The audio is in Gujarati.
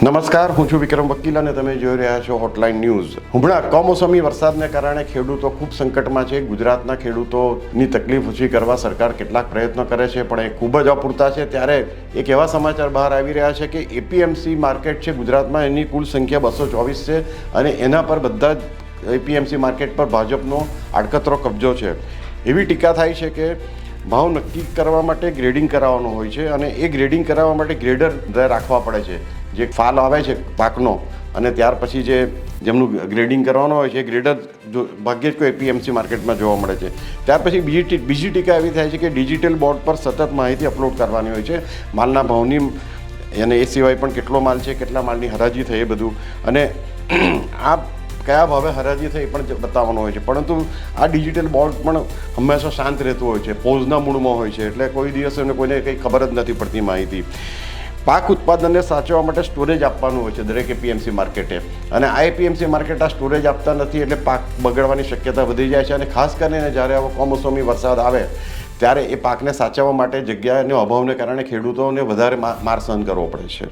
નમસ્કાર, હું છું વિક્રમ વકીલ અને તમે જોઈ રહ્યા છો હોટલાઇન ન્યૂઝ. હમણાં કમોસમી વરસાદને કારણે ખેડૂતો ખૂબ સંકટમાં છે. ગુજરાતના ખેડૂતોની તકલીફ ઓછી કરવા સરકાર કેટલાક પ્રયત્નો કરે છે, પણ એ ખૂબ જ અપૂરતા છે. ત્યારે એક એવા સમાચાર બહાર આવી રહ્યા છે કે એપીએમસી માર્કેટ છે ગુજરાતમાં, એની કુલ સંખ્યા 224 છે અને એના પર બધા જ એપીએમસી માર્કેટ પર ભાજપનો આડકતરો કબજો છે. એવી ટીકા થાય છે કે ભાવ નક્કી કરવા માટે ગ્રેડિંગ કરાવવાનો હોય છે અને એ ગ્રેડિંગ કરાવવા માટે ગ્રેડર રાખવા પડે છે. જે ફાલ આવે છે પાકનો અને ત્યાર પછી જેમનું ગ્રેડિંગ કરવાનું હોય છે એ ગ્રેડર ભાગ્યે જ કોઈ એપીએમસી માર્કેટમાં જોવા મળે છે. ત્યાર પછી બીજી ટીકા એવી થાય છે કે ડિજિટલ બોર્ડ પર સતત માહિતી અપલોડ કરવાની હોય છે, માલના ભાવની અને એ સિવાય પણ કેટલો માલ છે, કેટલા માલની હરાજી થઈ, એ બધું, અને આ કયા ભાવે હરાજી થઈ પણ બતાવવાનું હોય છે. પરંતુ આ ડિજિટલ બોર્ડ પણ હંમેશા શાંત રહેતું હોય છે, પોઝના મૂડમાં હોય છે, એટલે કોઈ દિવસ એમને કોઈને કંઈ ખબર જ નથી પડતી માહિતી. પાક ઉત્પાદનને સાચવવા માટે સ્ટોરેજ આપવાનું હોય છે દરેક એપીએમસી માર્કેટે, અને આ એપીએમસી માર્કેટ આ સ્ટોરેજ આપતા નથી, એટલે પાક બગડવાની શક્યતા વધી જાય છે. અને ખાસ કરીને જ્યારે આવો કમોસમી વરસાદ આવે ત્યારે એ પાકને સાચવવા માટે જગ્યાનો અભાવને કારણે ખેડૂતોને વધારે માર સહન કરવો પડે છે.